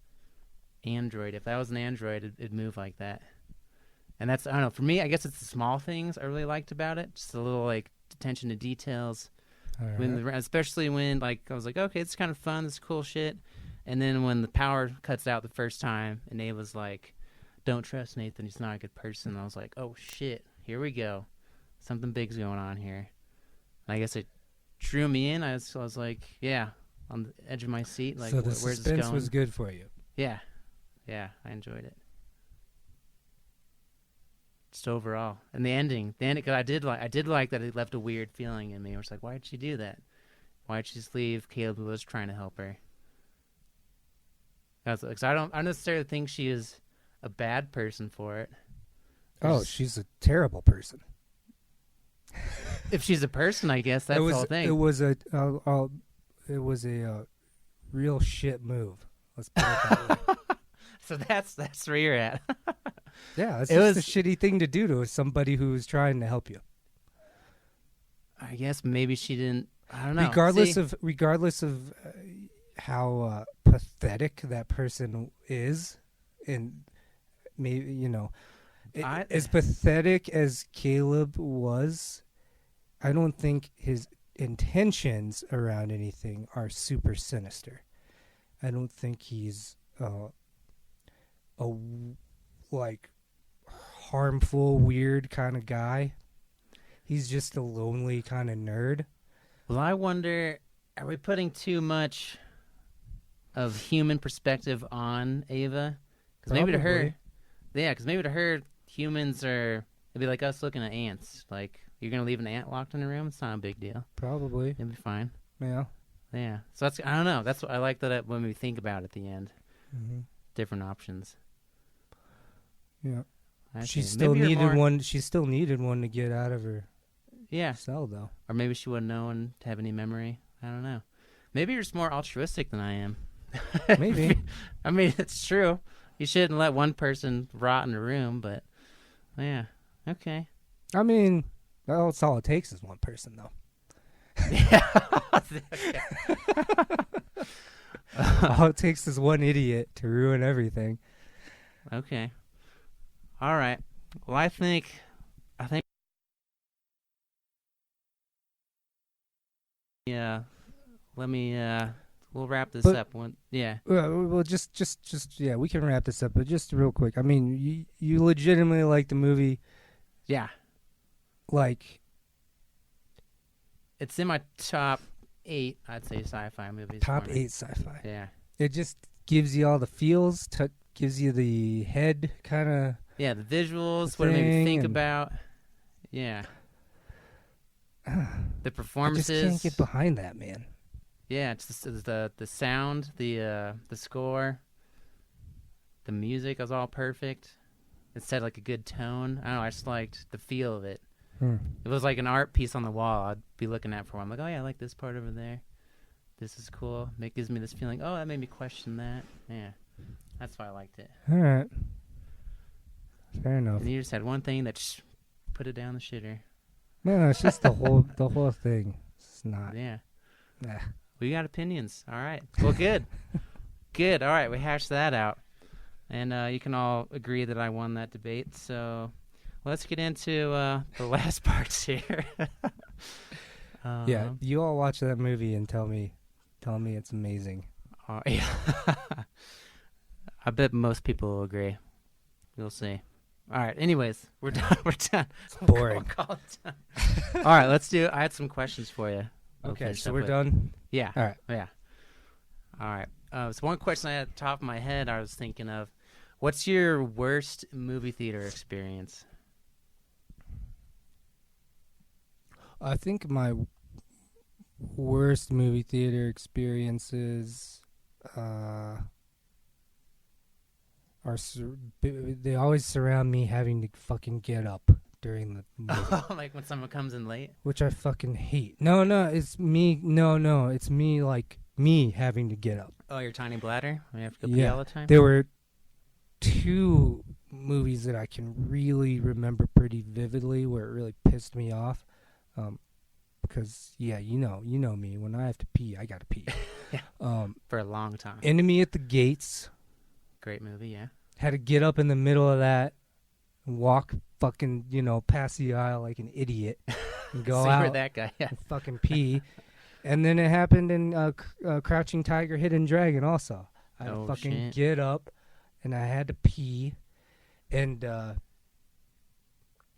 android. If that was an android, it'd move like that. And that's, I don't know, for me, I guess it's the small things I really liked about it. Just a little like attention to details. Right. Especially when like I was like, okay, it's kind of fun, this is cool shit. And then when the power cuts out the first time, and Ava's like, don't trust Nathan, he's not a good person. I was like, oh shit, here we go. Something big's going on here. And I guess it drew me in. I was like, yeah, on the edge of my seat. Like, so the where's this suspense going? Was good for you. Yeah, I enjoyed it. Just overall, and the ending, because I did like that it left a weird feeling in me. Where it's like, why did she do that? Why did she just leave Caleb, who was trying to help her? Because I don't necessarily think she is a bad person for it. She's a terrible person. If she's a person, I guess that's the whole thing. It was a real shit move. Let's put it that way. So that's where you're at. Yeah, it's just a shitty thing to do to somebody who's trying to help you. I guess maybe she didn't. I don't know. Regardless of how pathetic that person is, and maybe as pathetic as Caleb was, I don't think his intentions around anything are super sinister. I don't think he's like harmful, weird kind of guy. He's just a lonely kind of nerd. Well, I wonder, are we putting too much of human perspective on Ava? Because maybe to her, humans are, it'd be like us looking at ants. Like, you're going to leave an ant locked in a room? It's not a big deal. Probably. It'd be fine. Yeah. Yeah. So that's, I don't know. That's what I like that when we think about it at the end. Mm-hmm. Different options. Yeah. Actually, she still needed one. She still needed one to get out of her cell, though. Or maybe she wouldn't know and have any memory. I don't know. Maybe you're just more altruistic than I am. Maybe. I mean, it's true. You shouldn't let one person rot in a room, but yeah. Okay. I mean, that's all it takes is one person, though. Yeah. All it takes is one idiot to ruin everything. Okay. All right. Well, I think yeah. Let me we'll wrap this up. Yeah. Well, just we can wrap this up, but just real quick. I mean, you legitimately like the movie. Yeah. Like, it's in my top 8, I'd say, sci-fi movies. Top 8 sci-fi. Yeah. It just gives you all the feels, gives you the head kind of. Yeah, the visuals, what it made me think about. Yeah. The performances. I just can't get behind that, man. Yeah, it's the sound, the score, the music was all perfect. It set like a good tone. I don't know, I just liked the feel of it. It was like an art piece on the wall I'd be looking at for a while. I'm like, oh yeah, I like this part over there. This is cool. It gives me this feeling, oh, that made me question that. Yeah, that's why I liked it. All right. Fair enough. And you just had one thing that just put it down the shitter. No, it's just the whole thing. It's not. Yeah. Nah. We got opinions. All right. Well, good. Good. All right. We hashed that out. And you can all agree that I won that debate. So let's get into the last parts here. Yeah. You all watch that movie and tell me it's amazing. Yeah. I bet most people will agree. We'll see. All right. Anyways, we're done. We're done. It's boring. We'll call it done. All right. Let's do. I had some questions for you. Okay. So we're done. Yeah. All right. Yeah. All right. So one question I had at the top of my head, I was thinking of, what's your worst movie theater experience? I think my worst movie theater experiences they always surround me having to fucking get up during the movie. Like when someone comes in late? Which I fucking hate. No, it's me. No, it's me, like, me having to get up. Oh, your tiny bladder? You have to go pee all the time? There were 2 movies that I can really remember pretty vividly where it really pissed me off. Because, yeah, you know me. When I have to pee, I gotta pee. Yeah. For a long time. Enemy at the Gates. Great movie, yeah. Had to get up in the middle of that and walk fucking, past the aisle like an idiot and go out that guy, yeah. and fucking pee. And then it happened in Crouching Tiger, Hidden Dragon also. I had to fucking get up and I had to pee. And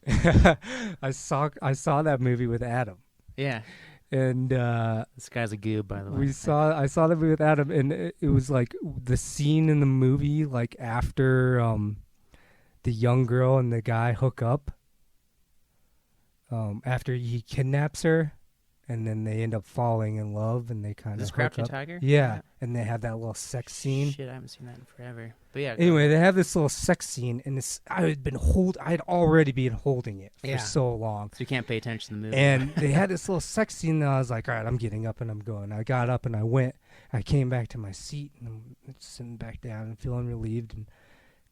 I saw that movie with Adam. Yeah. And this guy's a goob, by the way. I saw the movie with Adam, and it was like the scene in the movie, like after the young girl and the guy hook up. After he kidnaps her, and then they end up falling in love, and they kind of This Crouching Tiger? Yeah, and they have that little sex scene. Shit, I haven't seen that in forever. But yeah. Anyway, they have this little sex scene, and I had already been holding it for so long. So you can't pay attention to the movie. And they had this little sex scene, and I was like, all right, I'm getting up and I'm going. I got up and I went. I came back to my seat, and I'm sitting back down and feeling relieved. And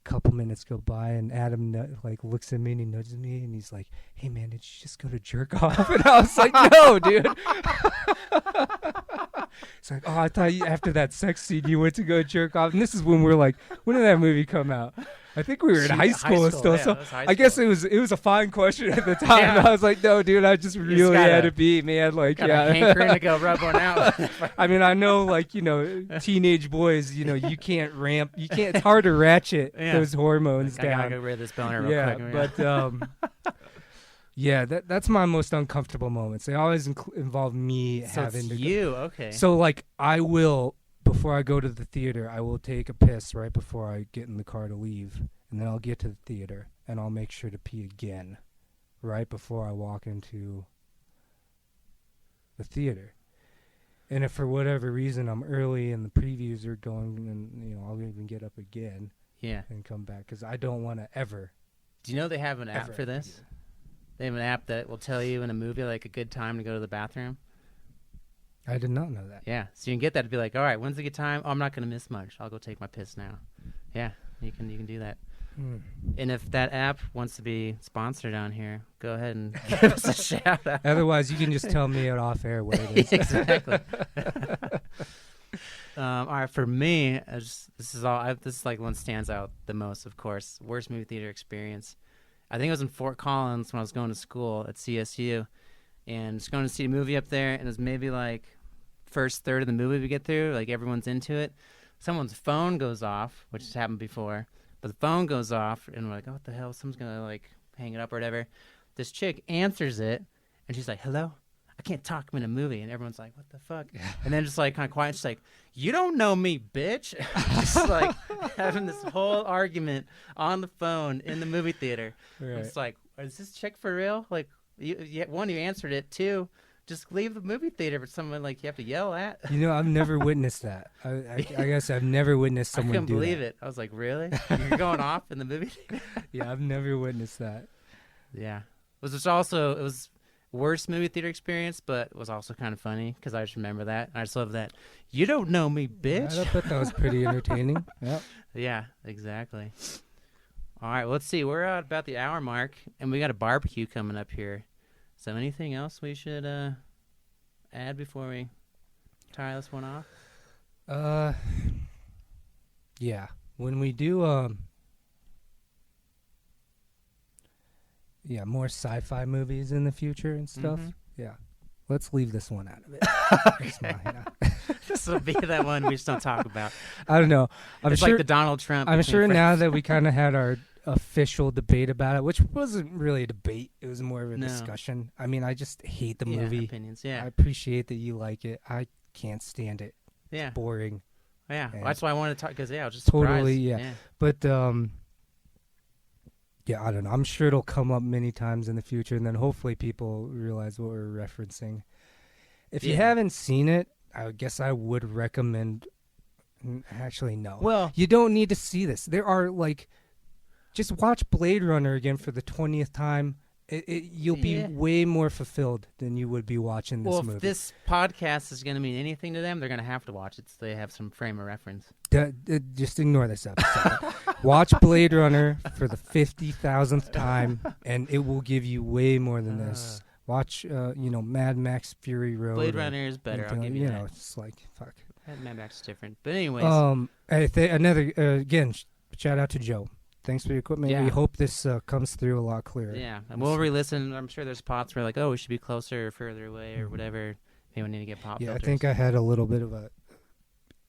couple minutes go by, and Adam like looks at me and he nudges me, and he's like, "Hey man, did you just go to jerk off?" And I was like, "No, dude." It's like, "Oh, I thought after that sex scene you went to go jerk off." And this is when we're like, when did that movie come out? I think we were in high school still. Yeah, so I guess it was a fine question at the time. Yeah. And I was like, "No, dude, I just really had to be, man." Like, hankering to go rub one out. I mean, I know, like, you know, teenage boys, you know, you can't ramp, it's hard to ratchet those hormones down. I gotta go rid of this boner real quick. But yeah, that's my most uncomfortable moments. They always involve me so having to. Okay. So like, I will, before I go to the theater, I will take a piss right before I get in the car to leave, and then I'll get to the theater and I'll make sure to pee again, right before I walk into the theater. And if for whatever reason I'm early and the previews are going, and you know, I'll even get up again, and come back, because I don't want to ever. Do you know they have an app for this? They have an app that will tell you in a movie like a good time to go to the bathroom. I did not know that. Yeah, so you can get that to be like, all right, when's a good time? Oh, I'm not going to miss much. I'll go take my piss now. Yeah, you can do that. And if that app wants to be sponsored down here, go ahead and give us a shout out. Otherwise, you can just tell me it off air what it is. Exactly. All right, for me, this is like one stands out the most, of course. Worst movie theater experience. I think it was in Fort Collins when I was going to school at CSU, and just going to see a movie up there, and it was maybe like first third of the movie we get through, like everyone's into it. Someone's phone goes off, which has happened before, but the phone goes off, and we're like, oh, what the hell? Someone's going to like hang it up or whatever. This chick answers it, and she's like, hello? I can't talk, I'm in a movie. And everyone's like, what the fuck? And then just like kind of quiet, she's like, you don't know me, bitch. Just like having this whole argument on the phone in the movie theater. Right. It's like, is this chick for real? Like, one, you answered it. Two, just leave the movie theater for someone like you have to yell at. You know, I've never witnessed that. I guess I've never witnessed someone do that. I couldn't believe it. I was like, really? You're going off in the movie theater? Yeah, I've never witnessed that. Yeah. It was worst movie theater experience, but it was also kind of funny because I just remember that. I just love that. You don't know me, bitch. I bet that was pretty entertaining. Yep. Yeah, exactly. All right, well, let's see. We're at about the hour mark, and we got a barbecue coming up here. So anything else we should add before we tie this one off? Yeah. When we do more sci-fi movies in the future and stuff. Mm-hmm. Yeah. Let's leave this one out of it. Okay. This will be that one we just don't talk about. I don't know. It's like the Donald Trump. I'm sure now that we kind of had our official debate about it, which wasn't really a debate. It was more of a discussion. I mean, I just hate the movie. Opinions, yeah. I appreciate that you like it. I can't stand it. Yeah. It's boring. Yeah. Well, that's why I wanted to talk, because, I was just totally, surprised. Yeah. But, yeah, I don't know. I'm sure it'll come up many times in the future, and then hopefully people realize what we're referencing. If you haven't seen it, I guess I would recommend. Actually, no. Well, you don't need to see this. There are just watch Blade Runner again for the 20th time. You'll be way more fulfilled than you would be watching this movie. Well, if this podcast is going to mean anything to them, they're going to have to watch it so they have some frame of reference. Just ignore this episode. Watch Blade Runner for the 50,000th time, and it will give you way more than this. Watch, Mad Max Fury Road. Blade Runner is better. I'll give you that. It's like, fuck. Mad Max is different. But anyways. Again, shout out to Joe. Thanks for your equipment. Yeah. We hope this comes through a lot clearer. Yeah, and we'll re-listen. I'm sure there's spots where we should be closer or further away or whatever. Maybe we need to get pop filters. I think I had a little bit of a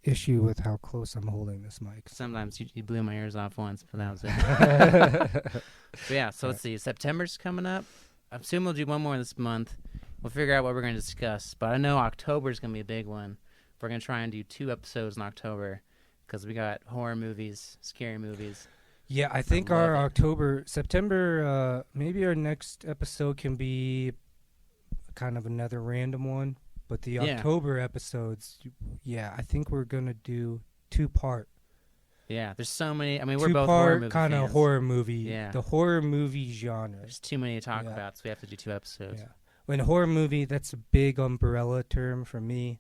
issue with how close I'm holding this mic. Sometimes you blew my ears off once, but that was it. So let's see. September's coming up. I assume we'll do one more this month. We'll figure out what we're going to discuss. But I know October's going to be a big one. We're going to try and do 2 episodes in October because we got horror movies, scary movies. Yeah, I think our September, maybe our next episode can be kind of another random one. But the October episodes, I think we're going to do 2-part. Yeah, there's so many. I mean, we're both horror movie kind of horror movie. Yeah. The horror movie genre. There's too many to talk about, so we have to do 2 episodes. Yeah. When horror movie, that's a big umbrella term for me.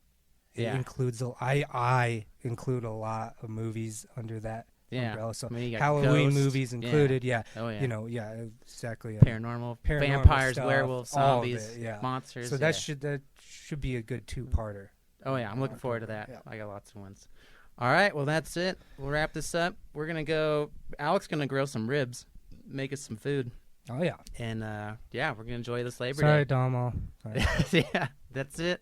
It includes I include a lot of movies under that Yeah. umbrella. So I mean, you got Halloween ghosts. movies included. Yeah. Oh yeah. You know, yeah, exactly. Paranormal, vampires, stuff, werewolves, all of zombies, it, yeah. monsters. So yeah. that should be a good two-parter. Oh yeah, I'm looking forward to that. Yeah. I got lots of ones. All right, well that's it. We'll wrap this up. We're gonna go. Alec's gonna grill some ribs, make us some food, Oh yeah. and yeah, we're gonna enjoy this Labor Sorry, Day. Domo. Sorry. Yeah, that's it.